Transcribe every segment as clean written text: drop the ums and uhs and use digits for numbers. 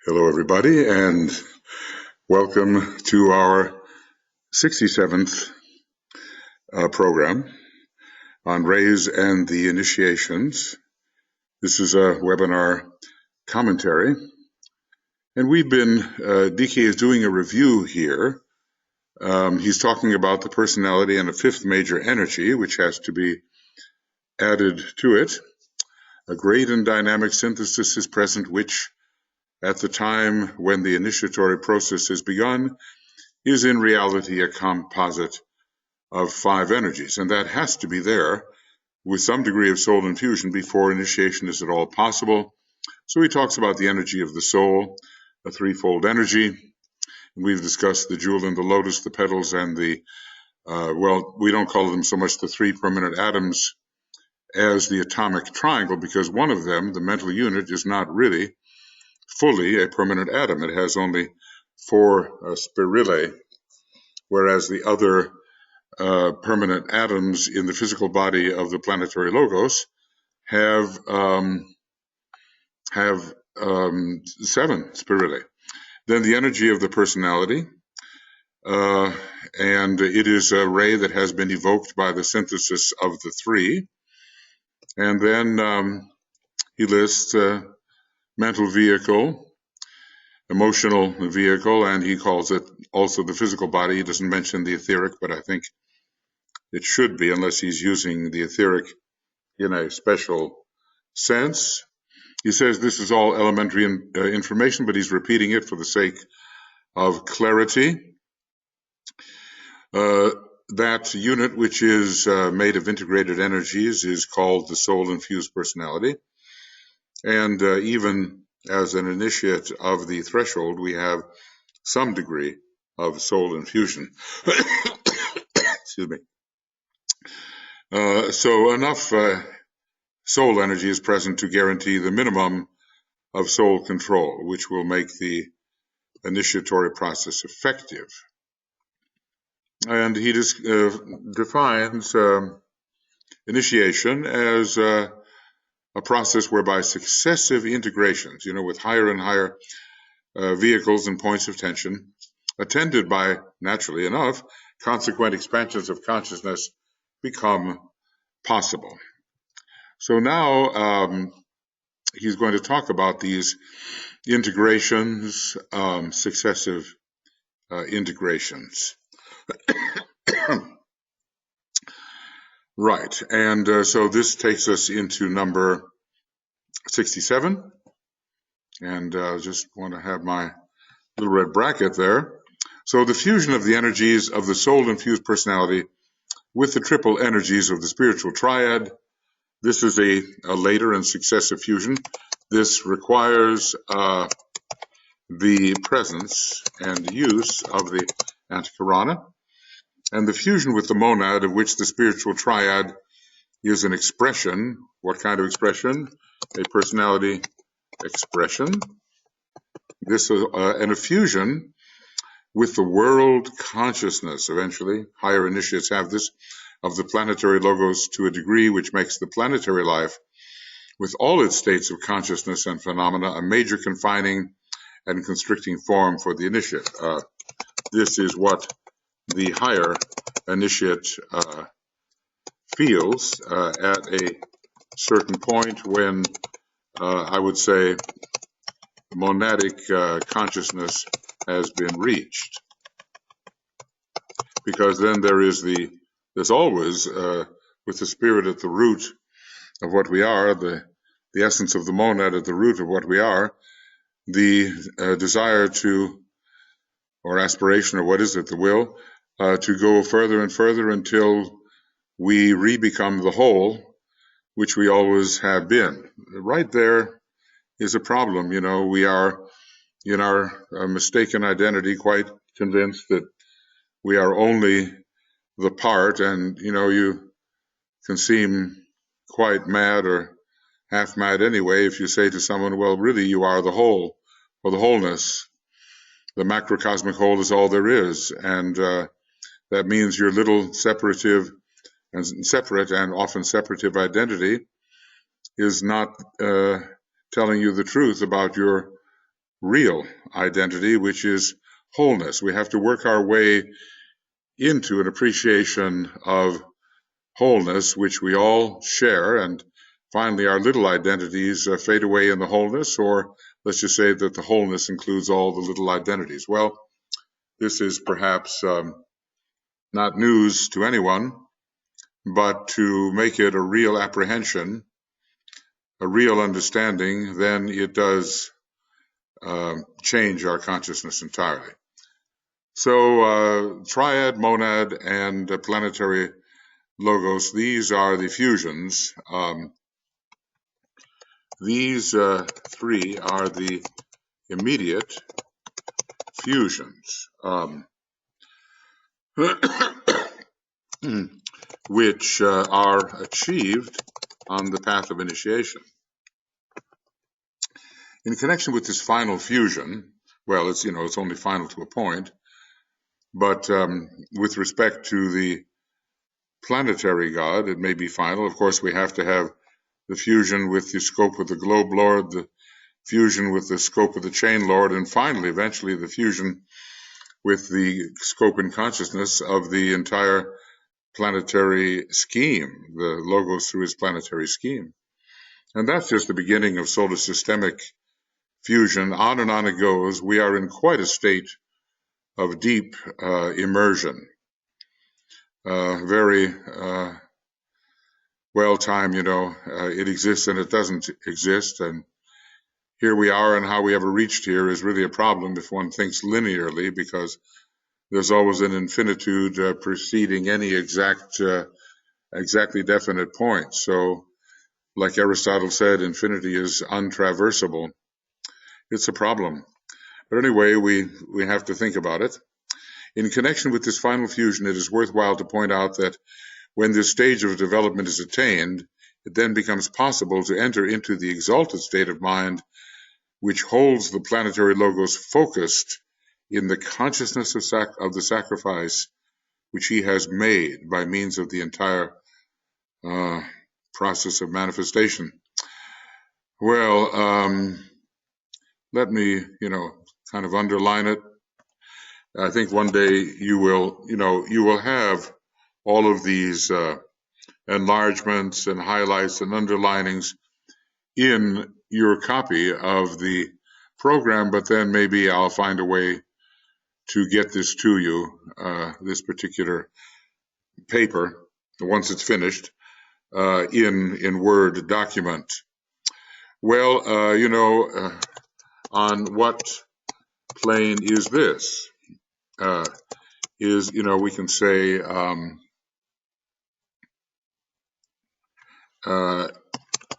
Hello, everybody, and welcome to our 67th program on Rays and the Initiations. This is a webinar commentary, and we've been, DK is doing a review here. He's talking about the personality and a fifth major energy, which has to be added to it. A great and dynamic synthesis is present, which at the time when the initiatory process is begun, is in reality a composite of five energies, and that has to be there with some degree of soul infusion before initiation is at all possible. So he talks about the energy of the soul, a threefold energy. We've discussed the jewel and the lotus, the petals, and the, we don't call them so much the three permanent atoms as the atomic triangle, because one of them, the mental unit, is not really fully a permanent atom. It has only four spirillae, whereas the other permanent atoms in the physical body of the planetary logos have 7 spirillae. Then the energy of the personality, and it is a ray that has been evoked by the synthesis of the three. And then he lists mental vehicle, emotional vehicle, and he calls it also the physical body. He doesn't mention the etheric, but I think it should be, unless he's using the etheric in a special sense. He says this is all elementary information, but he's repeating it for the sake of clarity. That unit, which is made of integrated energies, is called the soul-infused personality. And even as an initiate of the threshold, we have some degree of soul infusion. Excuse me. So enough soul energy is present to guarantee the minimum of soul control, which will make the initiatory process effective. And he defines initiation as a process whereby successive integrations, with higher and higher vehicles and points of tension, attended by, naturally enough, consequent expansions of consciousness, become possible. So now he's going to talk about these integrations, successive integrations. Right, and so this takes us into number 67, and just want to have my little red bracket there. So the fusion of the energies of the soul-infused personality with the triple energies of the spiritual triad. This is a later and successive fusion. This requires the presence and use of the antikarana, and the fusion with the monad, of which the spiritual triad is an expression. What kind of expression? A personality expression. This is and a fusion with the world consciousness. Eventually, higher initiates have this, of the planetary logos to a degree which makes the planetary life, with all its states of consciousness and phenomena, a major confining and constricting form for the initiate. This is what the higher initiate feels at a certain point when I would say monadic consciousness has been reached. Because then there's always, with the spirit at the root of what we are, the essence of the monad at the root of what we are, the desire to, or aspiration, or what is it, the will, to go further and further until we re-become the whole, which we always have been. Right there is a problem. We are, in our mistaken identity, quite convinced that we are only the part, and you can seem quite mad or half mad anyway if you say to someone, well, really you are the whole, or the wholeness. The macrocosmic whole is all there is, and that means your little separate and often separative identity is not telling you the truth about your real identity, which is wholeness. We have to work our way into an appreciation of wholeness, which we all share, and finally our little identities fade away in the wholeness, or let's just say that the wholeness includes all the little identities. Well, this is perhaps not news to anyone, but to make it a real apprehension, a real understanding, then it does change our consciousness entirely. So triad, monad, and planetary logos, these are the fusions. These three are the immediate fusions, which are achieved on the path of initiation. In connection with this final fusion, well, it's only final to a point, but with respect to the planetary God, it may be final. Of course, we have to have the fusion with the scope of the globe lord, the fusion with the scope of the chain lord, and finally, eventually, the fusion with the scope and consciousness of the entire planetary scheme, the logos through his planetary scheme. And that's just the beginning of solar systemic fusion. On and on it goes. We are in quite a state of deep immersion. Very well timed, it exists and it doesn't exist. And here we are, and how we ever reached here is really a problem if one thinks linearly, because there's always an infinitude preceding any exactly definite point. So, like Aristotle said, infinity is untraversable. It's a problem. But anyway, we have to think about it. In connection with this final fusion, it is worthwhile to point out that when this stage of development is attained, it then becomes possible to enter into the exalted state of mind which holds the planetary logos focused in the consciousness of the sacrifice which he has made by means of the entire process of manifestation. Well, let me, kind of underline it. I think one day you will have all of these enlargements and highlights and underlinings in your copy of the program, but then maybe I'll find a way to get this to you, this particular paper, once it's finished, in Word document. Well, on what plane is this? We can say,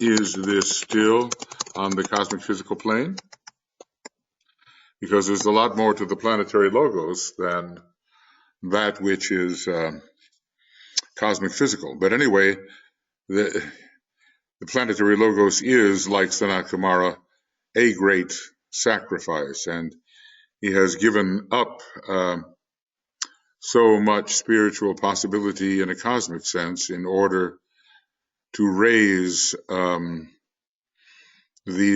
is this still on the cosmic physical plane? Because there's a lot more to the planetary logos than that which is cosmic physical. But anyway, the planetary logos is, like Sanat Kumara, a great sacrifice, and he has given up so much spiritual possibility in a cosmic sense in order to raise the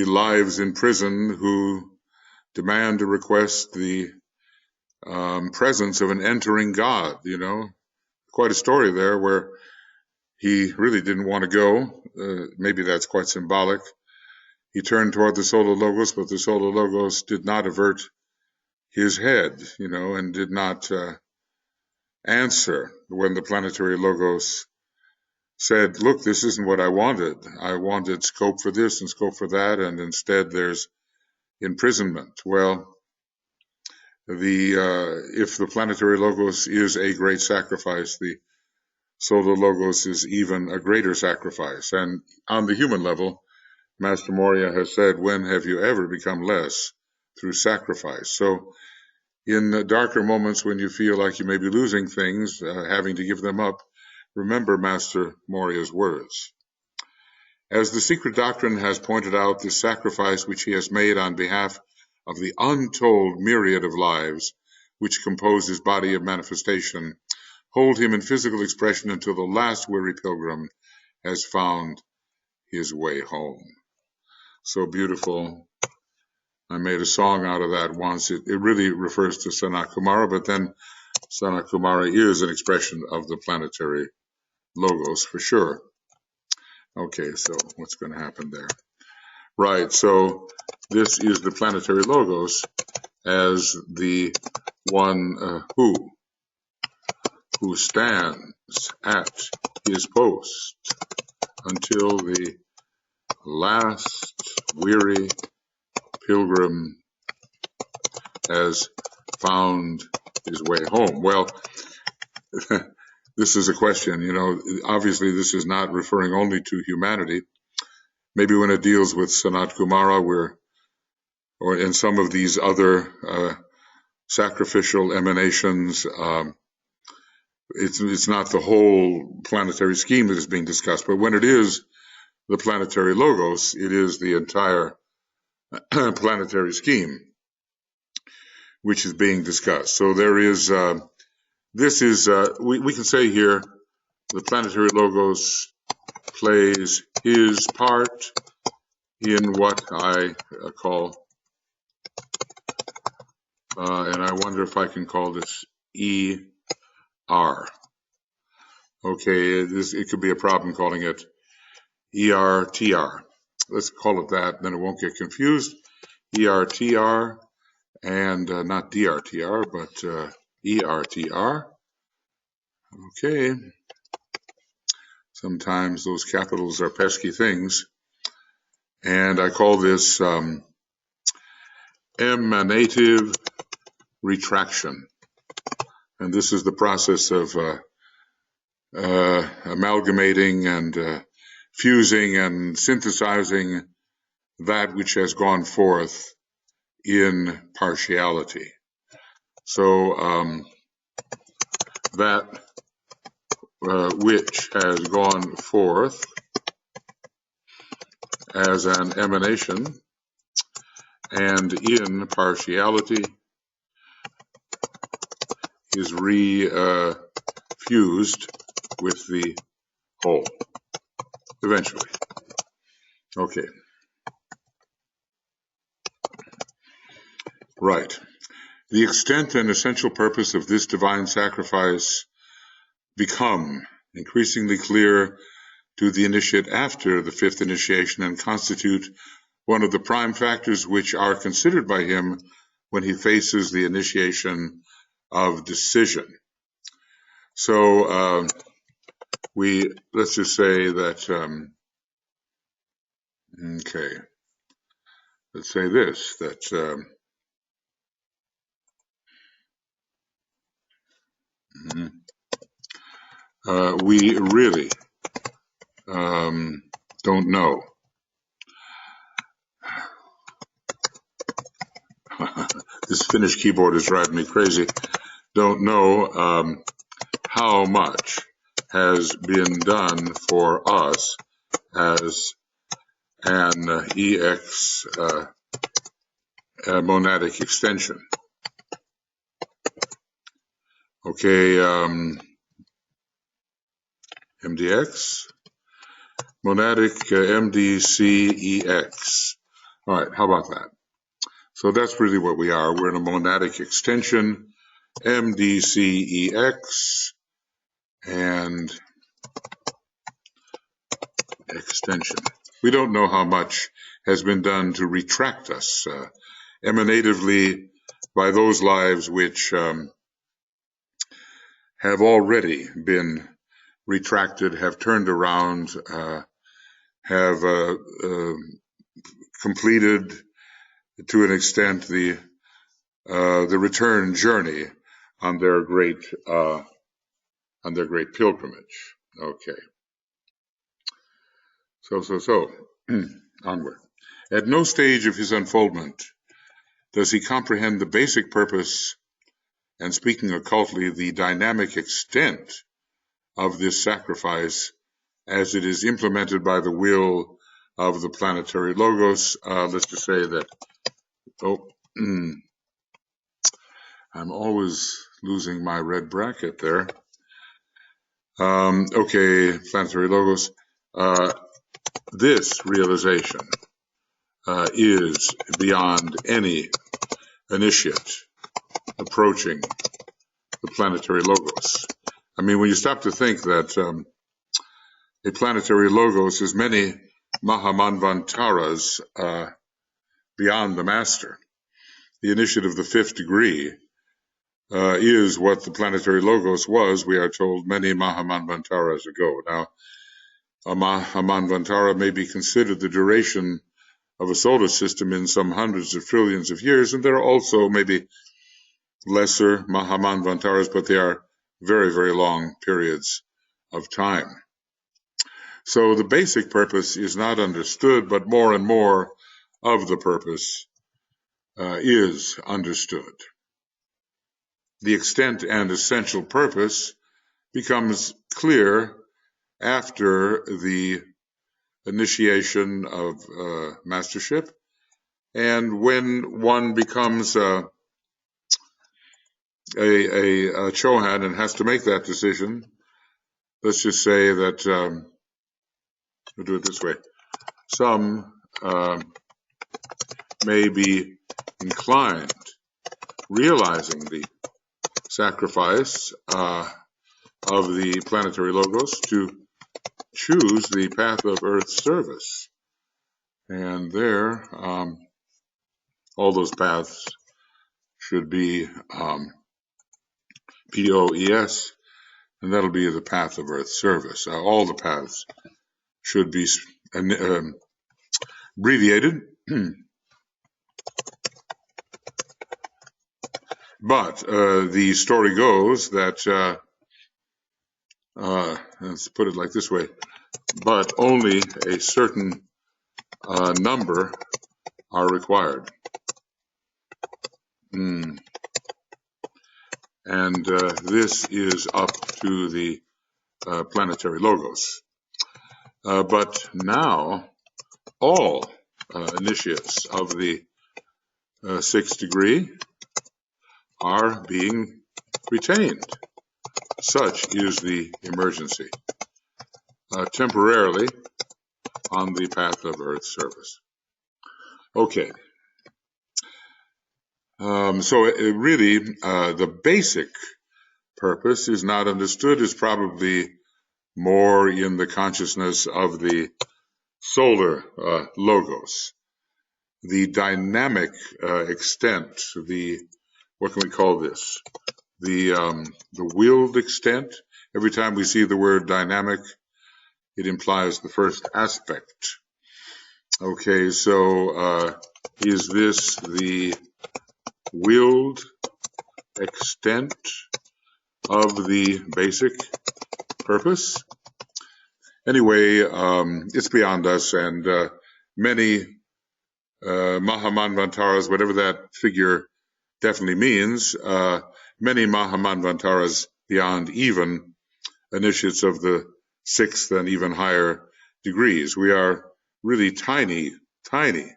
lives in prison who demand to request the presence of an entering God. Quite a story there where he really didn't want to go. Maybe that's quite symbolic. He turned toward the solar logos, but the solar logos did not avert his head, and did not answer when the planetary logos said, look, this isn't what I wanted. I wanted scope for this and scope for that, and instead there's imprisonment. Well, if the planetary logos is a great sacrifice, the solar logos is even a greater sacrifice. And on the human level, Master Moria has said, when have you ever become less? Through sacrifice. So in darker moments when you feel like you may be losing things, having to give them up, remember Master Moria's words. As the secret doctrine has pointed out, this sacrifice which he has made on behalf of the untold myriad of lives which compose his body of manifestation hold him in physical expression until the last weary pilgrim has found his way home. So beautiful, I made a song out of that once. It really refers to Sanat Kumara, but then Sanat Kumara is an expression of the planetary logos for sure. Okay, so what's going to happen there? Right, so this is the planetary logos as the one who stands at his post until the last weary pilgrim has found his way home. Well, this is a question, obviously this is not referring only to humanity. Maybe when it deals with Sanat Kumara, or in some of these other sacrificial emanations, it's not the whole planetary scheme that is being discussed, but when it is the planetary logos, it is the entire planetary scheme which is being discussed. So there is, we can say here, the planetary logos plays his part in what I call, and I wonder if I can call this ER. Okay, it could be a problem calling it ERTR. Let's call it that, then it won't get confused. ERTR, and not DRTR, but ERTR. Okay. Sometimes those capitals are pesky things. And I call this emanative retraction. And this is the process of amalgamating and fusing and synthesizing that which has gone forth in partiality. So that which has gone forth as an emanation and in partiality is refused with the whole eventually. Okay. Right. The extent and essential purpose of this divine sacrifice become increasingly clear to the initiate after the fifth initiation and constitute one of the prime factors which are considered by him when he faces the initiation of decision. So let's just say that, okay, let's say this, that we really don't know. This Finnish keyboard is driving me crazy. Don't know how much has been done for us as an EX monadic extension. Okay, MDX, monadic MDCEX. All right, how about that? So that's really what we are. We're in a monadic extension, MDCEX, and extension. We don't know how much has been done to retract us emanatively by those lives which have already been retracted, have turned around, have completed to an extent the return journey on their great pilgrimage. Okay. So onward. At no stage of his unfoldment does he comprehend the basic purpose and, speaking occultly, the dynamic extent of this sacrifice as it is implemented by the will of the planetary logos. Let's just say that, I'm always losing my red bracket there. Okay, planetary logos. This realization is beyond any initiate approaching the planetary logos. I mean, when you stop to think that a planetary logos is many Mahamanvantaras beyond the master, the initiate of the fifth degree is what the planetary logos was, we are told, many Mahamanvantaras ago. Now, a Mahamanvantara may be considered the duration of a solar system in some hundreds of trillions of years, and there are also maybe lesser Mahamanvantaras, but they are very, very long periods of time. So the basic purpose is not understood, but more and more of the purpose is understood. The extent and essential purpose becomes clear after the initiation of mastership, and when one becomes a Chohan and has to make that decision. Let's just say that we'll do it this way. Some may be inclined, realizing the sacrifice of the planetary logos, to choose the path of earth service. And there, all those paths should be POES, and that'll be the path of earth service. All the paths should be abbreviated. But the story goes that, let's put it like this way, but only a certain number are required. And this is up to the planetary logos. But now all initiates of the sixth degree are being retained. Such is the emergency, temporarily on the path of earth service. Okay. So really, the basic purpose is not understood, is probably more in the consciousness of the solar logos. The dynamic extent, what can we call this? The willed extent. Every time we see the word dynamic, it implies the first aspect. Okay, so is this the willed extent of the basic purpose? Anyway, it's beyond us, and many Mahamanvantaras, whatever that figure definitely means, many Mahamanvantaras beyond even initiates of the sixth and even higher degrees. We are really tiny, tiny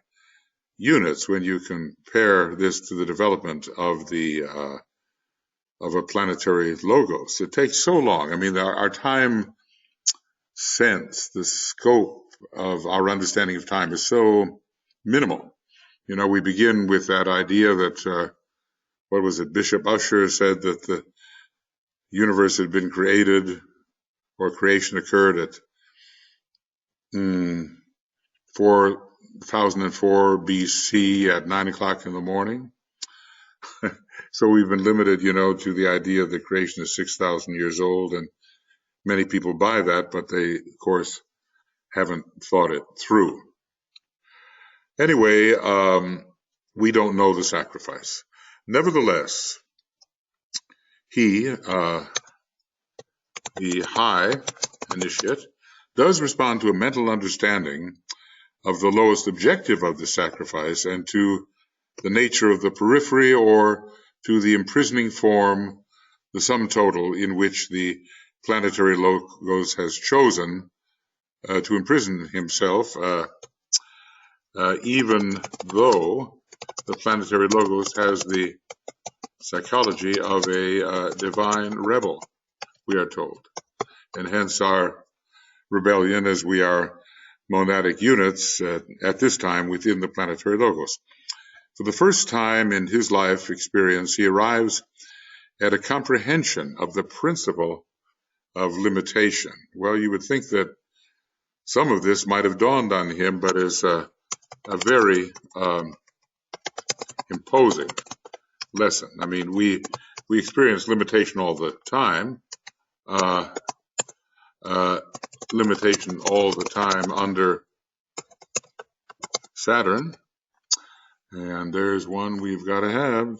units when you compare this to the development of a planetary logos. It takes so long. I mean, our time sense, the scope of our understanding of time is so minimal. You know, we begin with that idea that, what was it, Bishop Ussher said that the universe had been created, or creation occurred at 4004 BC at 9 o'clock in the morning. So we've been limited, you know, to the idea that creation is 6,000 years old, and many people buy that, but they, of course, haven't thought it through. Anyway, we don't know the sacrifice. Nevertheless, he, the high initiate, does respond to a mental understanding of the lowest objective of the sacrifice and to the nature of the periphery, or to the imprisoning form, the sum total in which the planetary logos has chosen to imprison himself, even though the planetary logos has the psychology of a divine rebel, we are told. And hence our rebellion, as we are monadic units at this time within the Planetary Logos. For the first time in his life experience, he arrives at a comprehension of the principle of limitation. Well, you would think that some of this might have dawned on him, but is a very imposing lesson. I mean, we experience limitation all the time, limitation all the time under Saturn, and there's one we've got to have.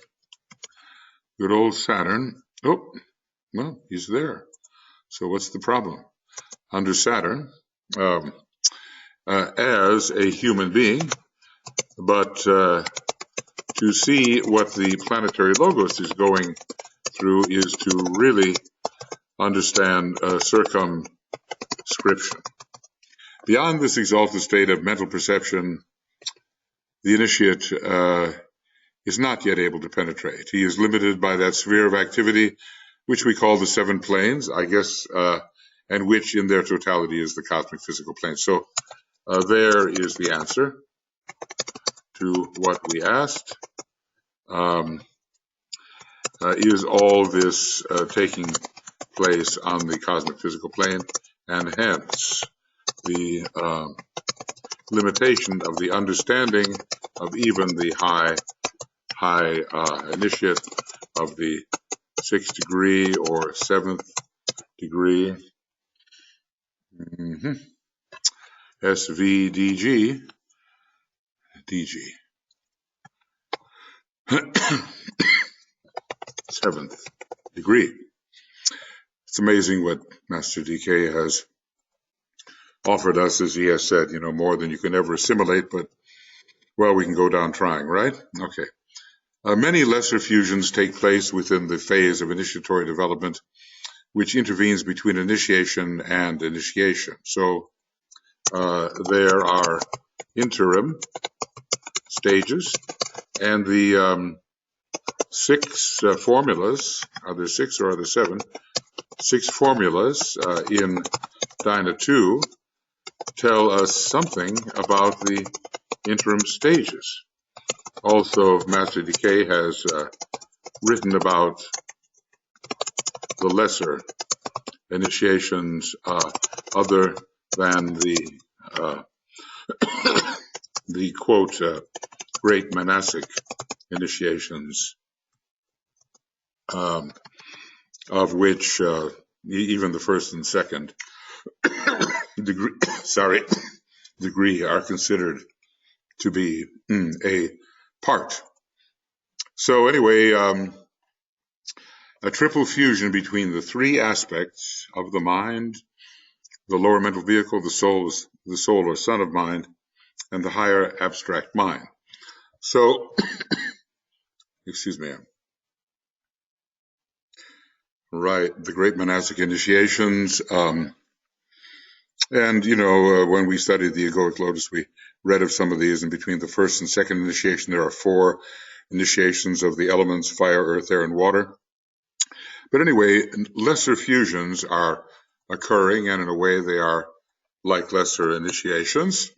Good old Saturn. Oh, well, he's there. So what's the problem? Under Saturn, as a human being, but to see what the Planetary Logos is going through is to really understand circumscription. Beyond this exalted state of mental perception, the initiate is not yet able to penetrate. He is limited by that sphere of activity which we call the seven planes, I guess, and which in their totality is the cosmic physical plane. So there is the answer to what we asked. Is all this taking place on the cosmic physical plane, and hence the limitation of the understanding of even the high initiate of the 6th degree or 7th degree, SVDG, DG, 7th degree. It's amazing what Master DK has offered us, as he has said, more than you can ever assimilate, but, well, we can go down trying, right? Okay. Many lesser fusions take place within the phase of initiatory development, which intervenes between initiation and initiation. So there are interim stages, and the 6 formulas, are there 6 or are there 7? 6 formulas in Dyna 2 tell us something about the interim stages. Also, Master Decay has written about the lesser initiations other than the quote, great monastic initiations, of which even the first and second degree are considered to be a part. So anyway, a triple fusion between the 3 aspects of the mind, the lower mental vehicle, the soul or son of mind, and the higher abstract mind. So, excuse me. Right, the great monastic initiations, and when we studied the egoic lotus, we read of some of these, and between the first and second initiation, there are 4 initiations of the elements, fire, earth, air, and water. But anyway, lesser fusions are occurring, and in a way they are like lesser initiations.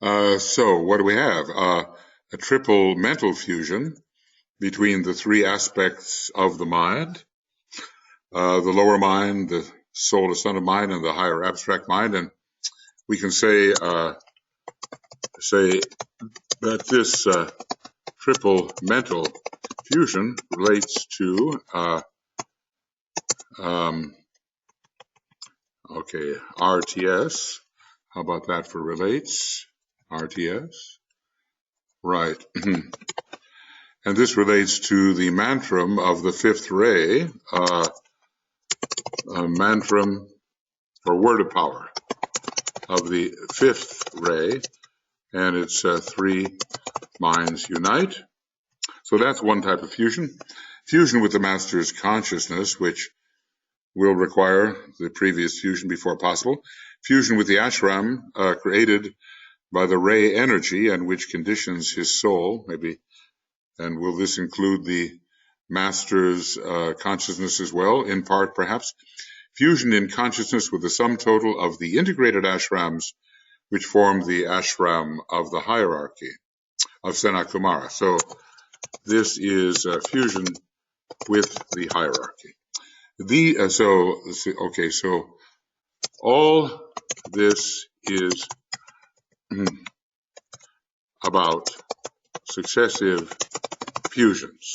So what do we have? A triple mental fusion between the 3 aspects of the mind, the lower mind, the soul or son of mind, and the higher abstract mind. And we can say that this triple mental fusion relates to RTS. How about that for relates? RTS. Right. And this relates to the mantram of the 5th ray, mantram or word of power of the 5th ray, and it's 3 minds unite. So that's one type of fusion. Fusion with the master's consciousness, which will require the previous fusion before possible. Fusion with the ashram created by the ray energy and which conditions his soul, maybe. And will this include the master's consciousness as well, in part perhaps? fusion in consciousness with the sum total of the integrated ashrams, which form the ashram of the hierarchy of Sanat Kumara. So this is fusion with the hierarchy. So all this is about successive fusions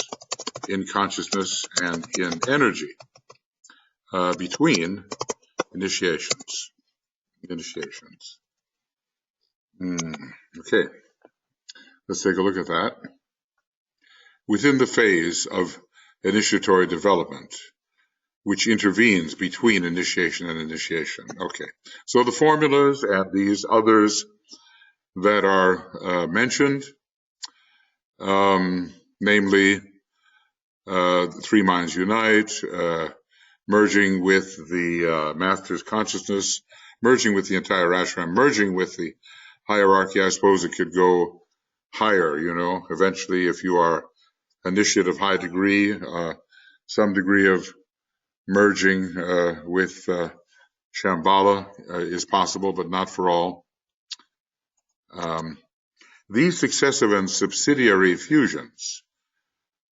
in consciousness and in energy between initiations. Okay, let's take a look at that. Within the phase of initiatory development, which intervenes between initiation and initiation. Okay, so the formulas and these others that are mentioned, namely three minds unite, merging with the master's consciousness, merging with the entire ashram, merging with the hierarchy. I suppose it could go higher, eventually if you are initiate of high degree, some degree of merging with Shambhala is possible, but not for all. These successive and subsidiary fusions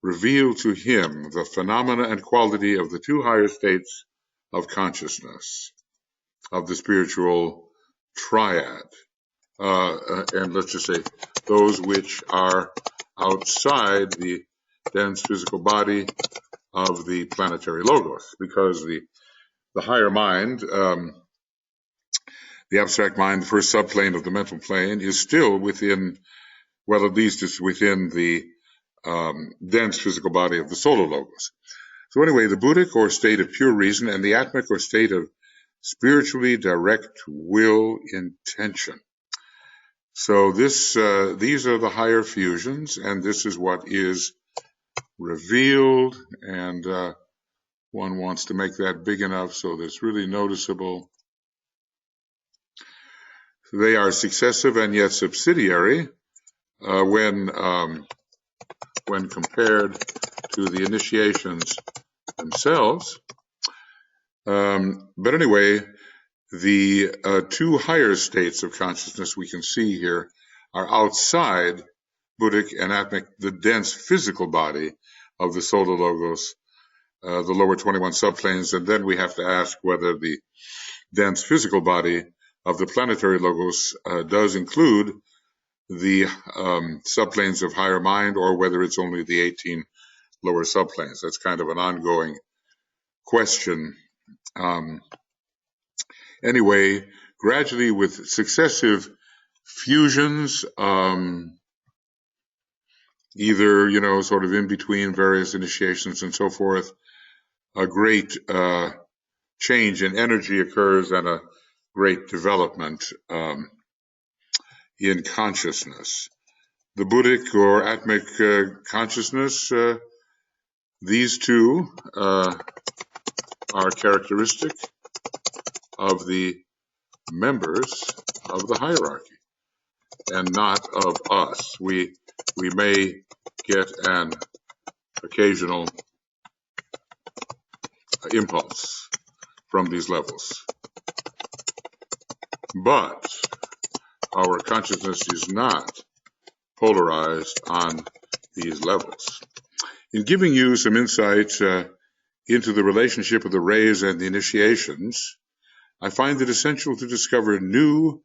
reveal to him the phenomena and quality of the two higher states of consciousness, of the spiritual triad, and let's just say those which are outside the dense physical body of the planetary logos, because the higher mind, the abstract mind, the first subplane of the mental plane, is still within, well, at least it's within the dense physical body of the solar logos. So anyway, the Buddhic or state of pure reason and the Atmic or state of spiritually direct will intention. So these are the higher fusions, and this is what is revealed, and one wants to make that big enough so that it's really noticeable. They are successive and yet subsidiary when compared to the initiations themselves. But anyway, the two higher states of consciousness we can see here are outside Buddhic and Atmic, the dense physical body of the solar logos, the lower 21 subplanes, and then we have to ask whether the dense physical body of the planetary logos does include the subplanes of higher mind, or whether it's only the 18 lower subplanes. That's kind of an ongoing question. Anyway, gradually with successive fusions, either, sort of in between various initiations and so forth, a great change in energy occurs and a great development in consciousness. The Buddhic or Atmic consciousness, these two are characteristic of the members of the hierarchy and not of us. We may get an occasional impulse from these levels, but our consciousness is not polarized on these levels. In giving you some insight into the relationship of the rays and the initiations, I find it essential to discover new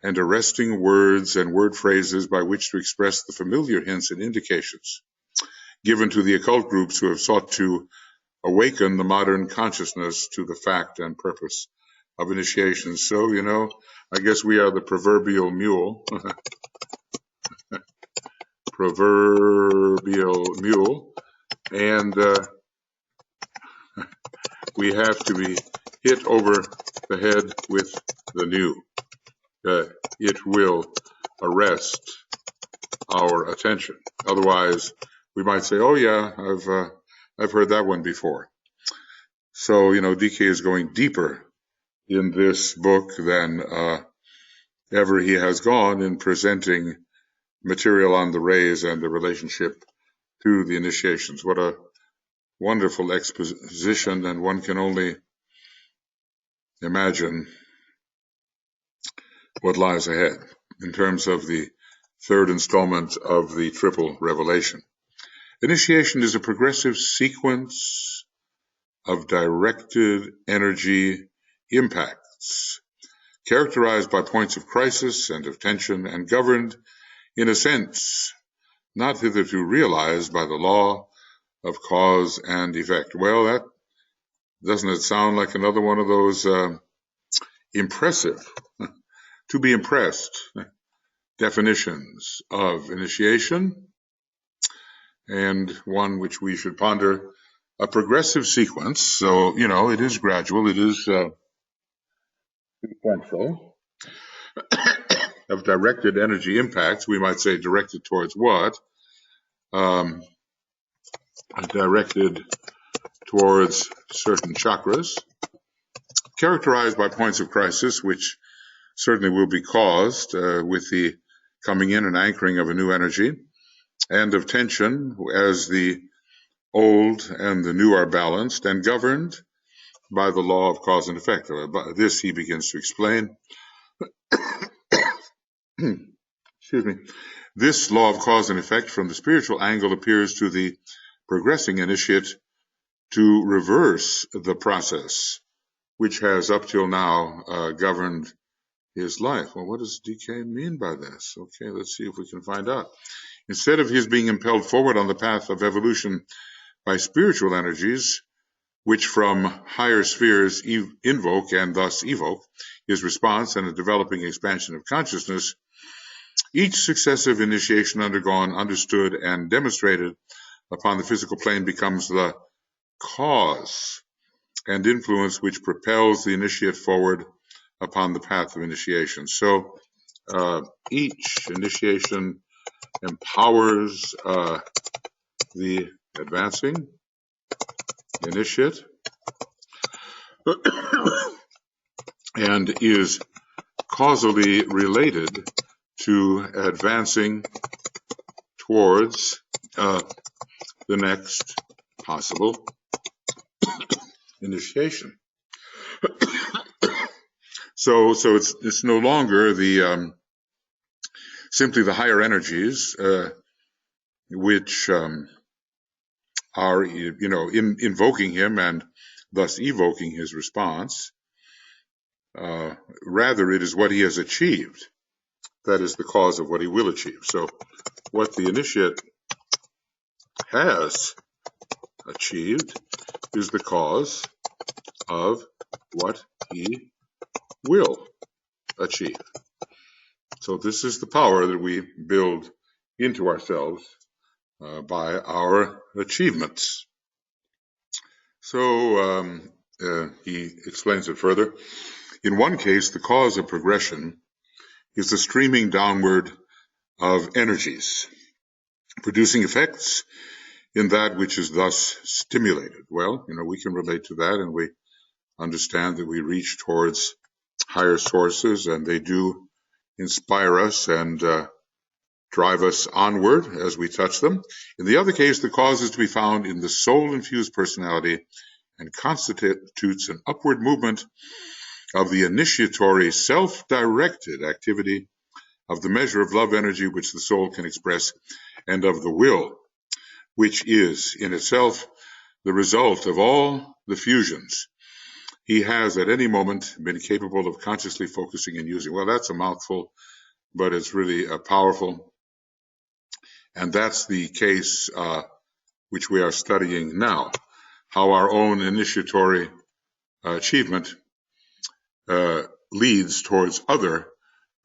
and arresting words and word phrases by which to express the familiar hints and indications given to the occult groups who have sought to awaken the modern consciousness to the fact and purpose of initiation. So, I guess we are the proverbial mule. And we have to be hit over the head with the new. It will arrest our attention. Otherwise, we might say, "Oh yeah, I've heard that one before." So, DK is going deeper in this book than ever he has gone in presenting material on the rays and the relationship to the initiations. What a wonderful exposition, and one can only imagine what lies ahead in terms of the third installment of the triple revelation. Initiation is a progressive sequence of directed energy impacts, characterized by points of crisis and of tension, and governed, in a sense, not hitherto realized by the law of cause and effect. Well, doesn't it sound like another one of those impressive, to be impressed definitions of initiation, and one which we should ponder, a progressive sequence. So, it is gradual, it is sequential, of directed energy impacts. We might say directed towards what? Directed towards certain chakras, characterized by points of crisis, which certainly will be caused with the coming in and anchoring of a new energy, and of tension as the old and the new are balanced and governed by the law of cause and effect. This he begins to explain. Excuse me. This law of cause and effect from the spiritual angle appears to the progressing initiate to reverse the process which has up till now governed his life. Well, what does DK mean by this? Okay, let's see if we can find out. Instead of his being impelled forward on the path of evolution by spiritual energies, which from higher spheres invoke and thus evoke his response and a developing expansion of consciousness, each successive initiation undergone, understood, and demonstrated upon the physical plane becomes the cause and influence which propels the initiate forward upon the path of initiation. So each initiation empowers the advancing initiate and is causally related to advancing towards the next possible initiation. So it's no longer the simply the higher energies which are invoking him and thus evoking his response. Rather, it is what he has achieved that is the cause of what he will achieve. So what the initiate has achieved is the cause of what he will achieve. So this is the power that we build into ourselves by our achievements. So he explains it further. In one case, the cause of progression is the streaming downward of energies, producing effects in that which is thus stimulated. Well, we can relate to that, and we understand that we reach towards higher sources, and they do inspire us and drive us onward as we touch them. In the other case, the cause is to be found in the soul-infused personality and constitutes an upward movement of the initiatory self-directed activity of the measure of love energy which the soul can express, and of the will, which is in itself the result of all the fusions he has at any moment been capable of consciously focusing and using. Well, that's a mouthful, but it's really powerful. And that's the case which we are studying now, how our own initiatory achievement leads towards other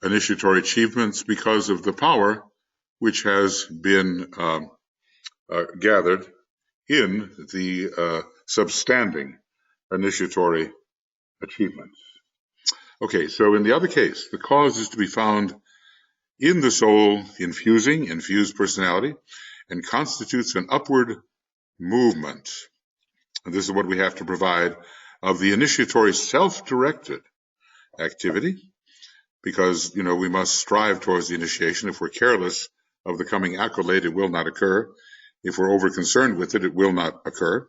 initiatory achievements because of the power which has been gathered in the substanding initiatory achievements. Okay, so in the other case, the cause is to be found in the soul infused personality, and constitutes an upward movement. And this is what we have to provide of the initiatory self-directed activity, because, we must strive towards the initiation. If we're careless of the coming accolade, it will not occur. If we're over-concerned with it, it will not occur.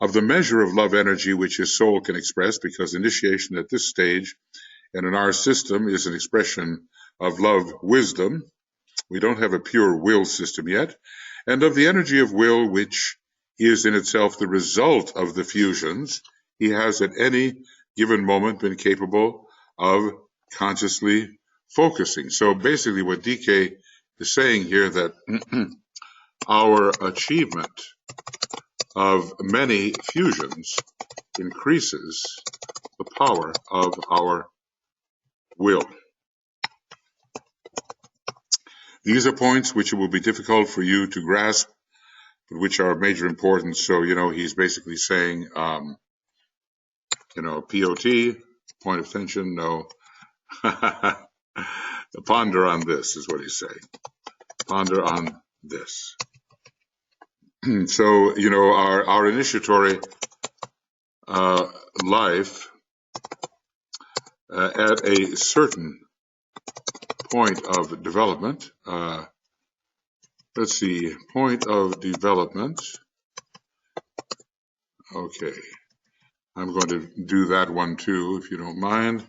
of the measure of love energy which his soul can express, because initiation at this stage and in our system is an expression of love wisdom. We don't have a pure will system yet, and of the energy of will which is in itself the result of the fusions he has at any given moment been capable of consciously focusing. So basically what DK is saying here, that our achievement of many fusions increases the power of our will. These are points which it will be difficult for you to grasp, but which are of major importance. So, he's basically saying, POT, point of tension, no. Ponder on this is what he's saying. Ponder on this. So, our initiatory life at a certain point of development, let's see, point of development. Okay, I'm going to do that one too, if you don't mind.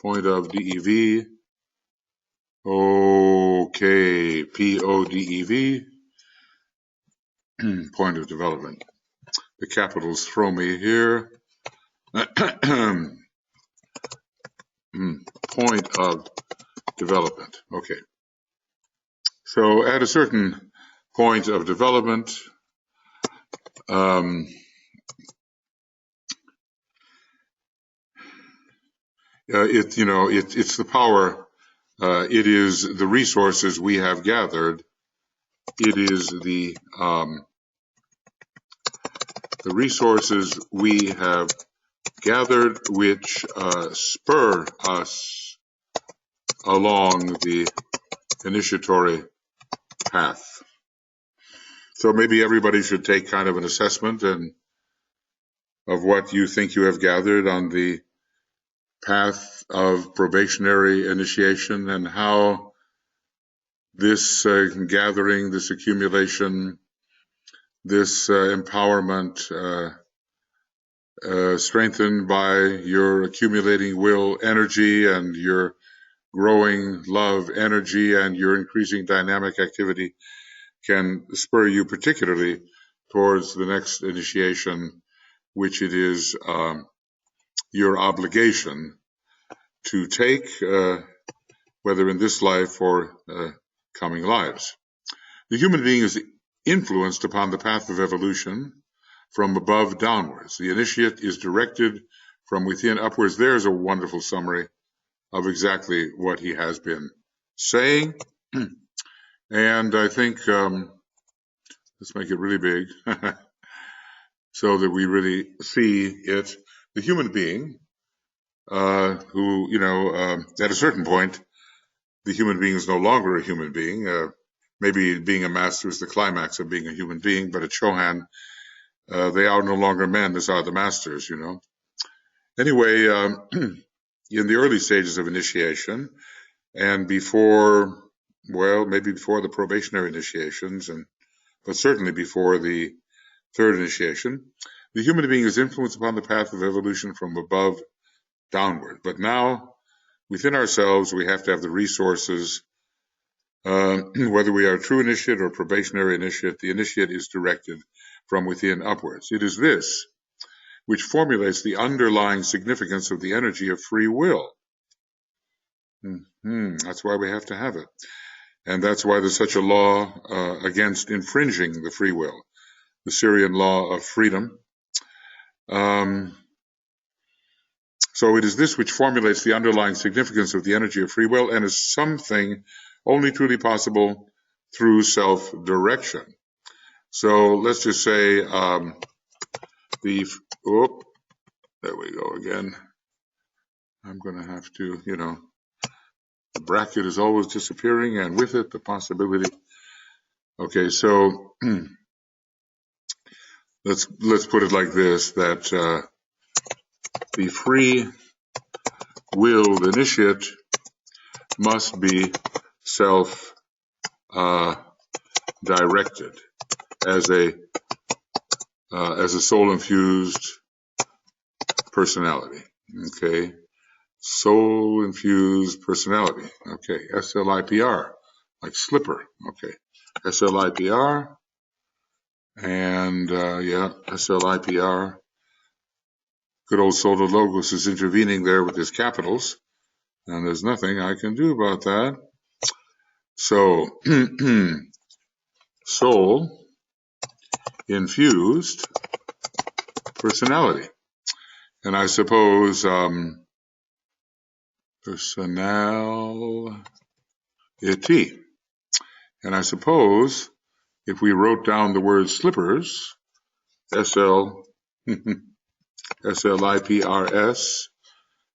Point of DEV. Okay, PODEV. Point of development. The capitals throw me here. Point of development. Okay. So at a certain point of development, it's the power. It is the resources we have gathered. It is the resources we have gathered which spur us along the initiatory path. So maybe everybody should take kind of an assessment of what you think you have gathered on the path of probationary initiation, and how this gathering, this accumulation, this empowerment, strengthened by your accumulating will energy and your growing love energy and your increasing dynamic activity, can spur you particularly towards the next initiation, which it is your obligation to take, whether in this life or coming lives. The human being is influenced upon the path of evolution from above downwards. The initiate is directed from within upwards. There's a wonderful summary of exactly what he has been saying. And I think, let's make it really big so that we really see it. The human being, who, at a certain point, the human being is no longer a human being. Maybe being a master is the climax of being a human being, but at Chohan, they are no longer men, as are the masters, Anyway, in the early stages of initiation, and before, maybe before the probationary initiations, but certainly before the third initiation, the human being is influenced upon the path of evolution from above downward. But now, within ourselves, we have to have the resources. Whether we are a true initiate or probationary initiate, the initiate is directed from within upwards. It is this which formulates the underlying significance of the energy of free will. That's why we have to have it. And that's why there's such a law against infringing the free will, the Syrian law of freedom. So it is this which formulates the underlying significance of the energy of free will, and is something only truly possible through self-direction. So let's just say there we go again. I'm going to have to, the bracket is always disappearing, and with it, the possibility. Okay, so let's put it like this, that the free-willed initiate must be self-directed as a as a soul-infused personality. Okay, soul-infused personality. Okay, SLIPR, like slipper. Okay, SLIPR, and yeah, SLIPR. Good old Solar Logos is intervening there with his capitals, and there's nothing I can do about that. So, soul-infused personality. And I suppose personality. And I suppose if we wrote down the word slippers, SLIPRS,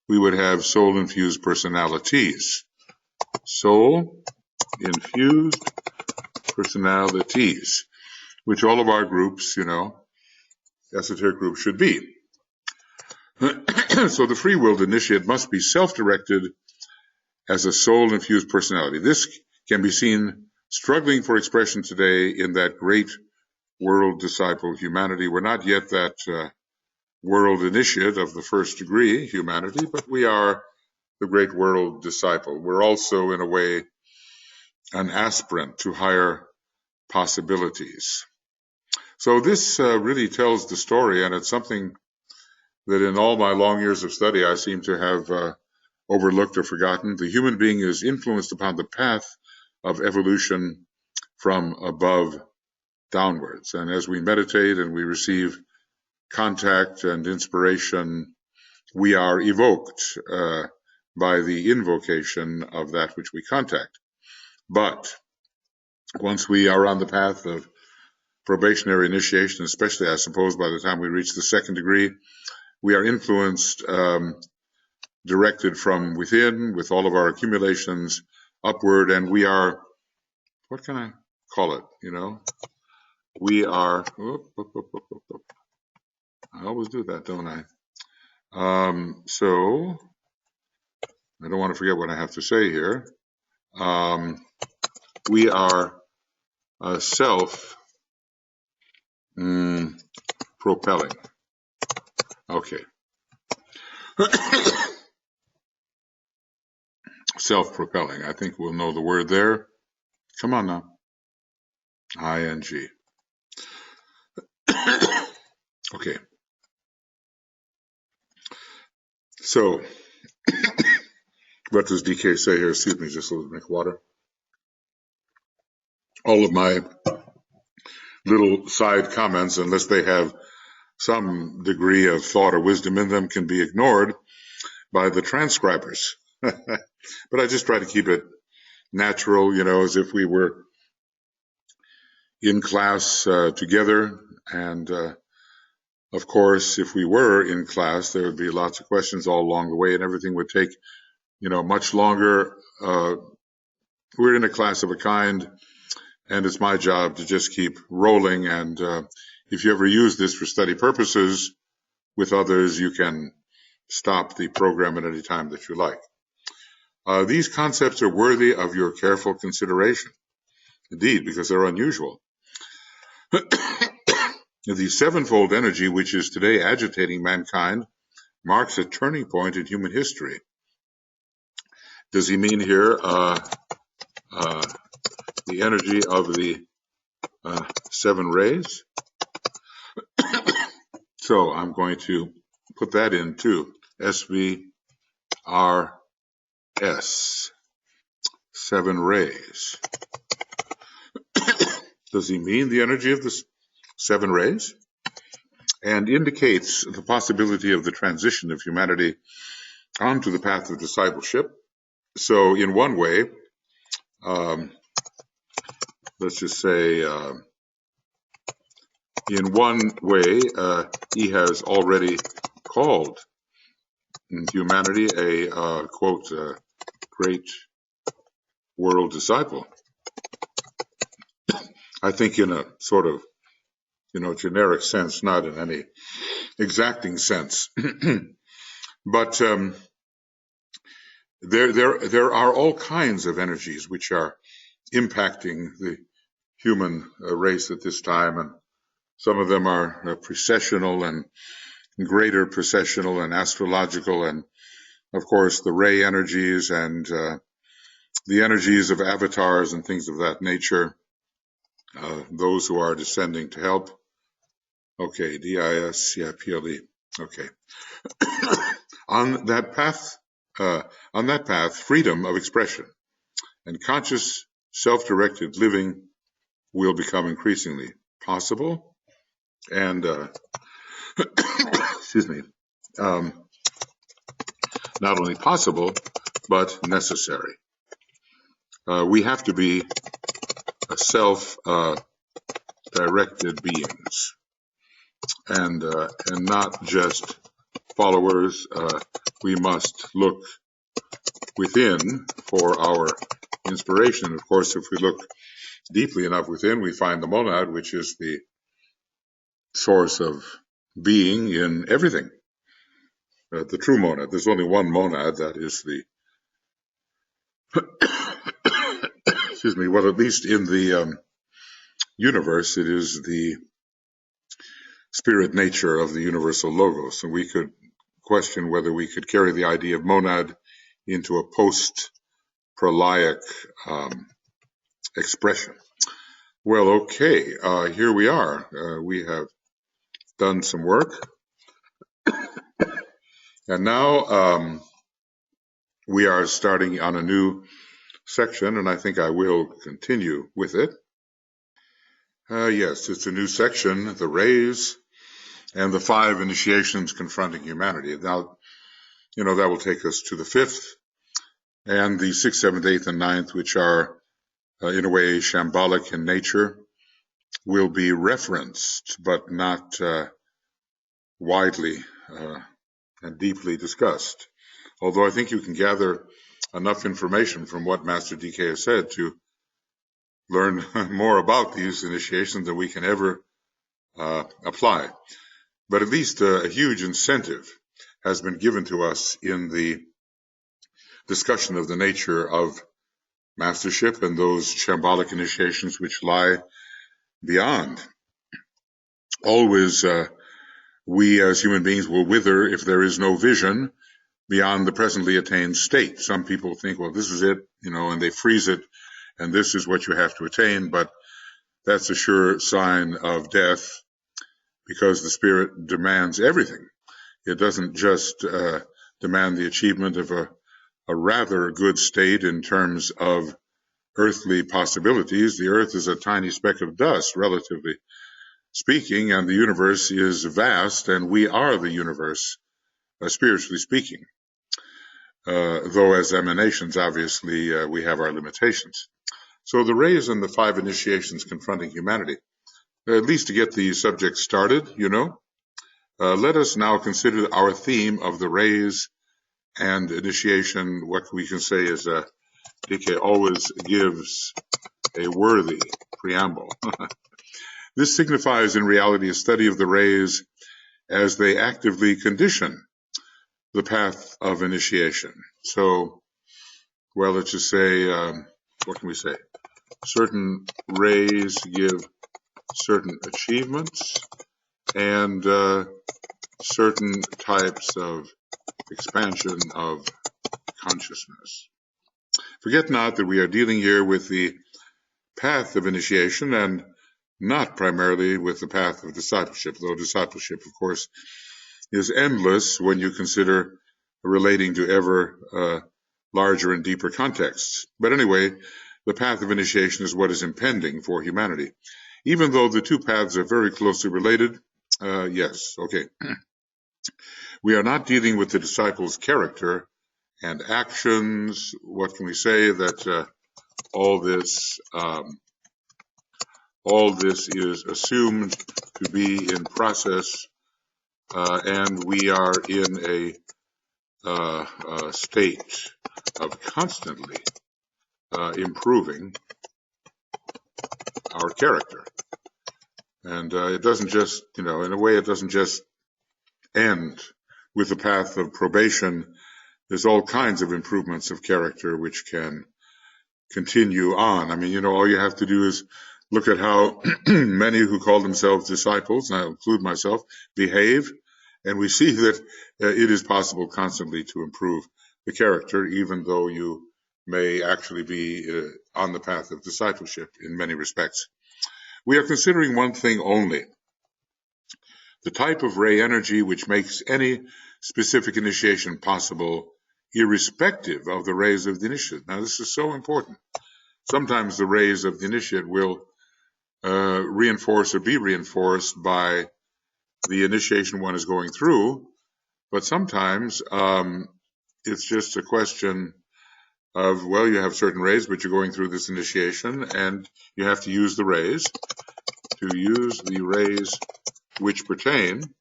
we would have soul-infused personalities. Soul-infused personalities, which all of our groups, esoteric groups should be. So the free-willed initiate must be self-directed as a soul-infused personality. This can be seen struggling for expression today in that great world disciple, humanity. We're not yet that world initiate of the first degree, humanity, but we are the great world disciple. We're also, in a way, an aspirant to higher possibilities. So this really tells the story, and it's something that in all my long years of study I seem to have overlooked or forgotten. The human being is influenced upon the path of evolution from above downwards. And as we meditate and we receive contact and inspiration, we are evoked by the invocation of that which we contact. But once we are on the path of probationary initiation, especially, I suppose, by the time we reach the second degree, we are influenced, directed from within with all of our accumulations upward, and we are, what can I call it, we are, I always do that, don't I? So, I don't want to forget what I have to say here. We are self-propelling. Okay. Self-propelling. I think we'll know the word there. Come on now. ING. Okay. So, what does DK say here? Excuse me, just a little drink of water. All of my little side comments, unless they have some degree of thought or wisdom in them, can be ignored by the transcribers. But I just try to keep it natural, as if we were in class together. And of course, if we were in class, there would be lots of questions all along the way, and everything would take, much longer. We're in a class of a kind, and it's my job to just keep rolling. And if you ever use this for study purposes with others, you can stop the program at any time that you like. These concepts are worthy of your careful consideration, indeed, because they're unusual. The sevenfold energy, which is today agitating mankind, marks a turning point in human history. Does he mean here the energy of the 7 rays? So I'm going to put that in too. SVRS, 7 rays. Does he mean the energy of the 7 rays? And indicates the possibility of the transition of humanity onto the path of discipleship. So in one way, let's just say, in one way, he has already called humanity a, quote, great world disciple. I think in a sort of, generic sense, not in any exacting sense. But there are all kinds of energies which are impacting the human race at this time, and Some of them are precessional and greater precessional and astrological, and of course the ray energies and the energies of avatars and things of that nature, those who are descending to help. Okay, DIS, yeah, PLE. Okay. On that path, freedom of expression and conscious self-directed living will become increasingly possible and excuse me, not only possible but necessary. We have to be self-directed beings and not just followers. We must look within for our inspiration. Of course, if we look deeply enough within, we find the monad, which is the source of being in everything. The true monad. There's only one monad, that is the excuse me, well, at least in the universe, it is the spirit nature of the universal logos. And we could question whether we could carry the idea of monad into a post-prolaic expression. Well, okay, here we are. We have done some work. And now we are starting on a new section, and I think I will continue with it. Yes, it's a new section, the rays and the 5 initiations confronting humanity. Now, you know, that will take us to the 5th, and the 6th, 7th, 8th, and 9th, which are in a way shambolic in nature, will be referenced, but not widely and deeply discussed. Although I think you can gather enough information from what Master DK has said to learn more about these initiations than we can ever apply. But at least a huge incentive has been given to us in the discussion of the nature of mastership and those shambolic initiations which lie beyond. Always we as human beings will wither if there is no vision beyond the presently attained state. Some people think, well, this is it, you know, and they freeze it, and this is what you have to attain, but that's a sure sign of death, because the spirit demands everything. It doesn't just demand the achievement of a rather good state in terms of earthly possibilities. The earth is a tiny speck of dust, relatively speaking, and the universe is vast, and we are the universe, spiritually speaking. Though as emanations, obviously, we have our limitations. So the rays and the 5 initiations confronting humanity, at least to get the subject started, you know, let us now consider our theme of the rays and initiation. What we can say is DK always gives a worthy preamble. This signifies in reality a study of the rays as they actively condition the path of initiation. So, well, let's just say, what can we say? Certain rays give certain achievements and certain types of expansion of consciousness. Forget not that we are dealing here with the path of initiation and not primarily with the path of discipleship, though discipleship, of course, is endless when you consider relating to ever larger and deeper contexts. But anyway, the path of initiation is what is impending for humanity. Even though the two paths are very closely related, yes, okay. We are not dealing with the disciple's character and actions. What can we say? That all this is assumed to be in process, and we are in a state of constantly improving our character. And it doesn't just, you know, in a way, it doesn't just end with the path of probation. There's all kinds of improvements of character which can continue on. I mean, you know, all you have to do is look at how many who call themselves disciples, and I include myself, behave, and we see that it is possible constantly to improve the character, even though you may actually be on the path of discipleship in many respects. We are considering one thing only: the type of ray energy which makes any specific initiation possible, irrespective of the rays of the initiate. Now, this is so important. Sometimes the rays of the initiate will reinforce or be reinforced by the initiation one is going through, but sometimes it's just a question of, well, you have certain rays, but you're going through this initiation, and you have to use the rays. To use the rays which pertain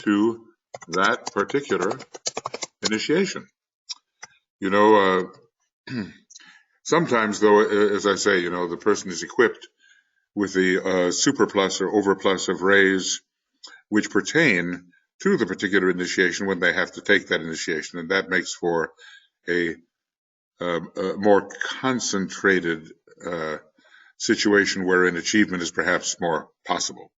to that particular initiation. You know, sometimes, though, as I say, you know, the person is equipped with the superplus or overplus of rays which pertain to the particular initiation when they have to take that initiation, and that makes for a more concentrated situation wherein achievement is perhaps more possible.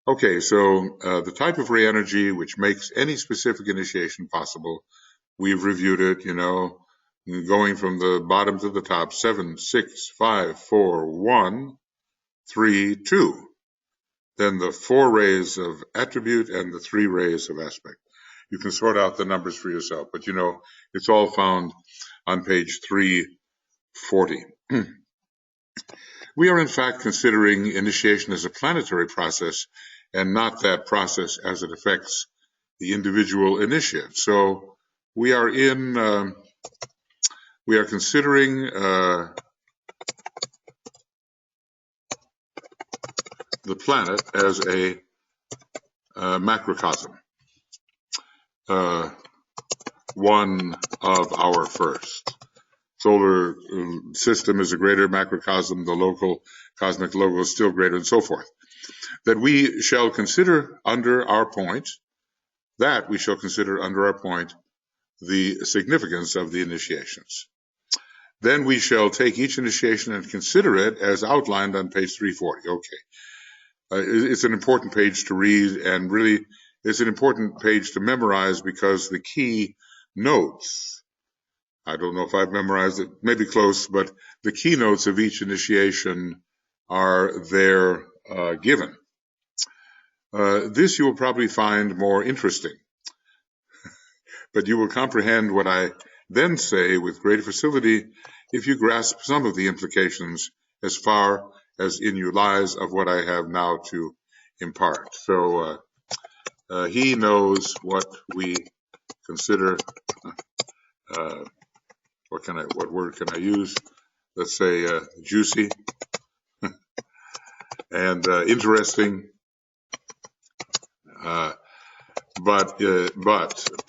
Okay, so the type of ray energy which makes any specific initiation possible, we've reviewed it, you know, going from the bottom to the top: 7, 6, 5, 4, 1, 3, 2. Then the 4 rays of attribute and the 3 rays of aspect. You can sort out the numbers for yourself, but you know, it's all found on page 340. We are in fact considering initiation as a planetary process and not that process as it affects the individual initiate. So we are considering the planet as a macrocosm, one of our first. Solar system is a greater macrocosm, the local cosmic logo is still greater, and so forth. That we shall consider under our point, the significance of the initiations. Then we shall take each initiation and consider it as outlined on page 340. Okay. It's an important page to read, and really it's an important page to memorize, because the key notes, I don't know if I've memorized it, maybe close, but the keynotes of each initiation are there given. This you will probably find more interesting, but you will comprehend what I then say with greater facility if you grasp some of the implications as far as in you lies of what I have now to impart. So he knows what we consider. What word can I use? Let's say juicy and interesting, but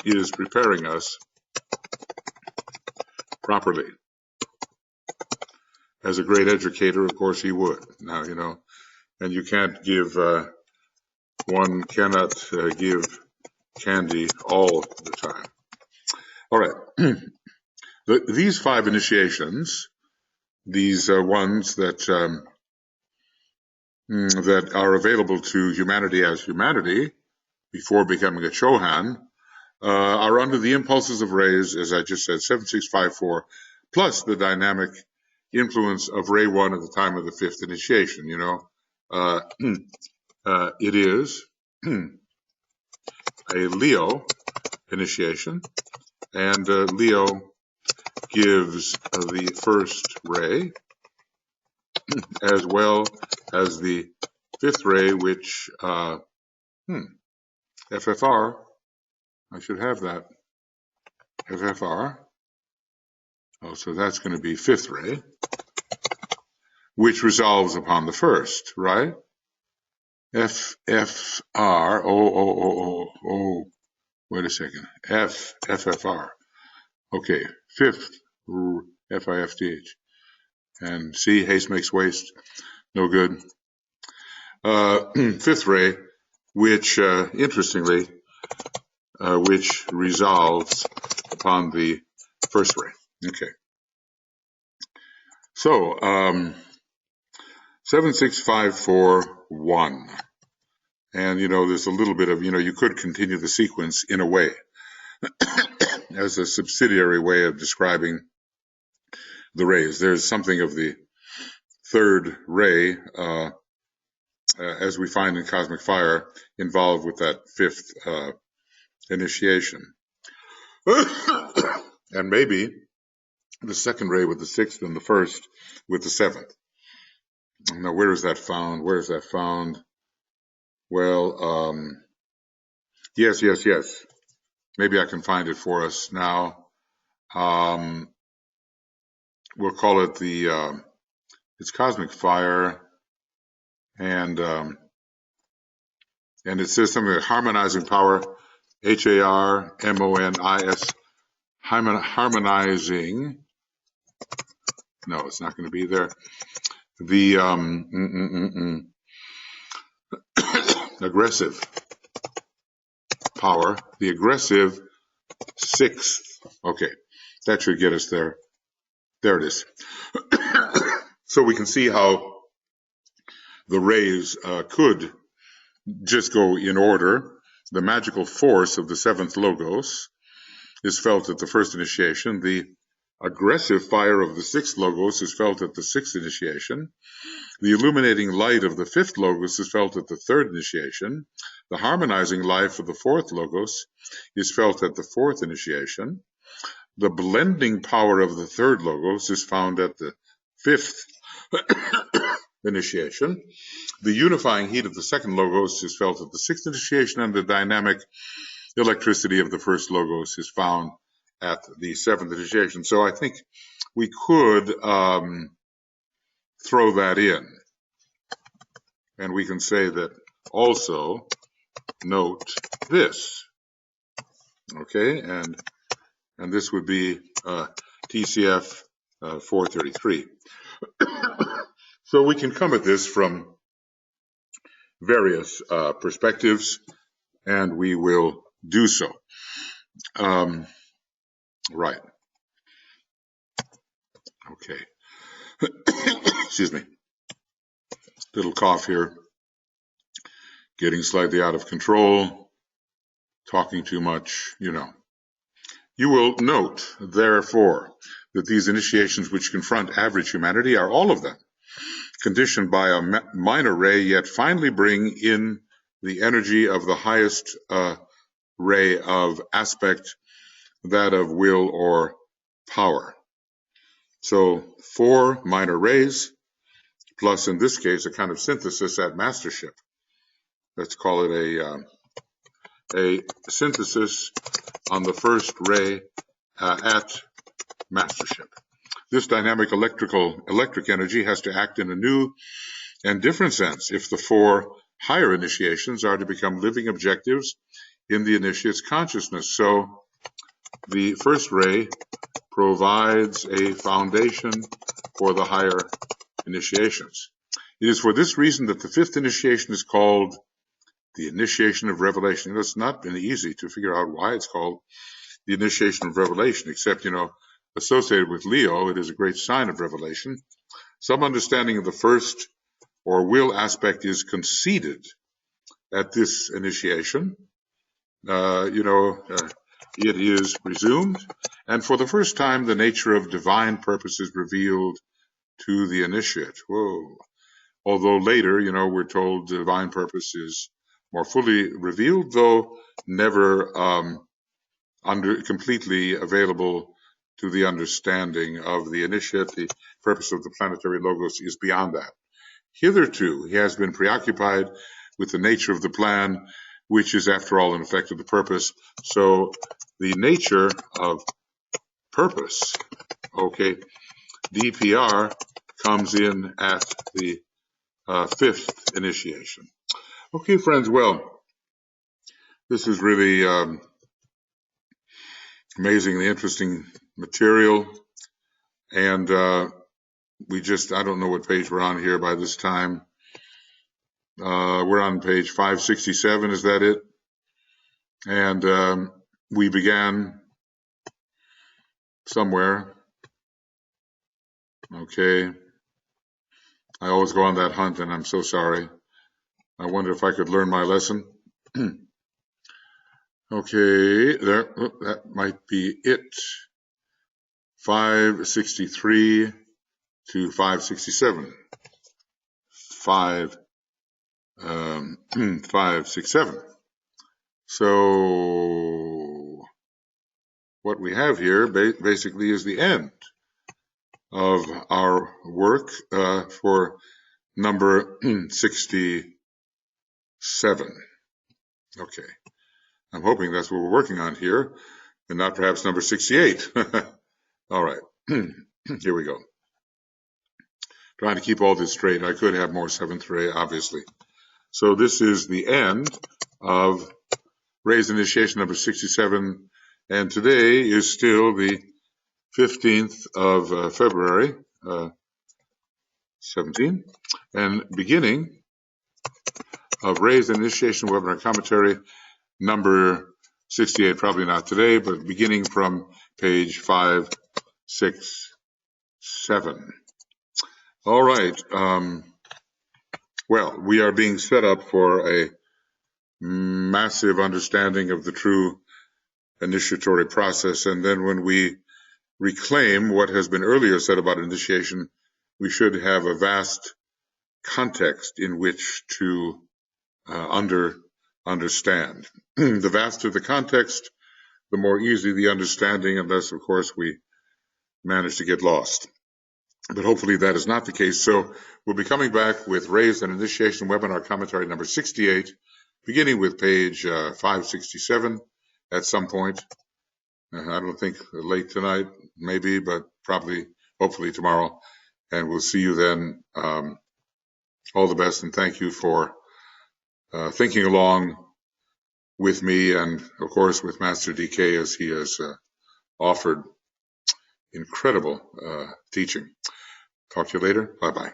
is preparing us properly. As a great educator, of course, he would. Now, you know, and you can't give, one cannot give candy all the time. All right. These 5 initiations, these ones that are available to humanity as humanity before becoming a Chohan, are under the impulses of rays, as I just said, 7654, plus the dynamic influence of ray 1 at the time of the 5th initiation. You know, it is a Leo initiation, and Leo gives the first ray as well as the 5th ray, which FFR, I should have that, FFR, oh, so that's going to be 5th ray, which resolves upon the 1st, right? FFR, wait a second, FFR, okay, 5th, FIFTH, and see, haste makes waste, no good. 5th ray, which, interestingly, which resolves upon the 1st ray. Okay. So, 76541. And, there's a little bit of, you could continue the sequence in a way as a subsidiary way of describing the rays. There's something of the third ray, as we find in cosmic fire, involved with that fifth initiation. And maybe the second ray with the sixth and the first with the seventh. Now, where is that found? Where is that found? Well, yes. Maybe I can find it for us now. We'll call it it's cosmic fire, and it says something like harmonizing power, HARMONIS, harmonizing. No, it's not going to be there. The aggressive power, the aggressive sixth. Okay, that should get us there. There it is. So we can see how the rays could just go in order. The magical force of the seventh logos is felt at the first initiation. The aggressive fire of the sixth logos is felt at the sixth initiation. The illuminating light of the fifth logos is felt at the third initiation. The harmonizing life of the fourth logos is felt at the fourth initiation. The blending power of the third logos is found at the fifth initiation. The unifying heat of the second logos is felt at the sixth initiation, and the dynamic electricity of the first logos is found at the seventh initiation. So I think we could throw that in, and we can say that also note this. Okay, and this would be TCF 433. So we can come at this from various perspectives, and we will do so. Right. Okay. Excuse me. Little cough here. Getting slightly out of control. Talking too much, You will note, therefore, that these initiations which confront average humanity are all of them conditioned by a minor ray, yet finally bring in the energy of the highest ray of aspect, that of will or power. So 4 minor rays, plus in this case a kind of synthesis at mastership. Let's call it a synthesis on the first ray at mastership. This dynamic electric energy has to act in a new and different sense if the 4 higher initiations are to become living objectives in the initiate's consciousness. So the first ray provides a foundation for the higher initiations. It is for this reason that the 5th initiation is called the initiation of revelation. It's not been easy to figure out why it's called the initiation of revelation, except, associated with Leo, it is a great sign of revelation. Some understanding of the first or will aspect is conceded at this initiation. It is presumed, and for the first time, the nature of divine purpose is revealed to the initiate. Whoa. Although later, we're told divine purpose is more fully revealed, though never completely available to the understanding of the initiate. The purpose of the planetary logos is beyond that. Hitherto, he has been preoccupied with the nature of the plan, which is, after all, in effect of the purpose. So the nature of purpose, okay, DPR comes in at the 5th initiation. Okay, friends, well, this is really amazingly interesting material, and I don't know what page we're on here by this time. We're on page 567, is that it? And we began somewhere Okay. I always go on that hunt, and I'm so sorry. I wonder if I could learn my lesson. Okay, that might be it. 563 to 567. 567. So what we have here basically is the end of our work for number 67. Okay. I'm hoping that's what we're working on here, and not perhaps number 68. All right. Here we go. Trying to keep all this straight. I could have more seventh ray, obviously. So this is the end of Raised Initiation number 67, and today is still the 15th of February, 17, and beginning of Raised Initiation webinar commentary number 68, probably not today, but beginning from page 567. All right. Well, we are being set up for a massive understanding of the true initiatory process, and then when we reclaim what has been earlier said about initiation, we should have a vast context in which to understand. The vaster the context, the more easy the understanding, unless, of course, we manage to get lost. But hopefully that is not the case. So we'll be coming back with Raised and Initiation webinar commentary number 68, beginning with page 567 at some point. I don't think late tonight, maybe, but probably, hopefully tomorrow. And we'll see you then. All the best, and thank you for thinking along with me and, of course, with Master DK as he has offered incredible teaching. Talk to you later. Bye-bye.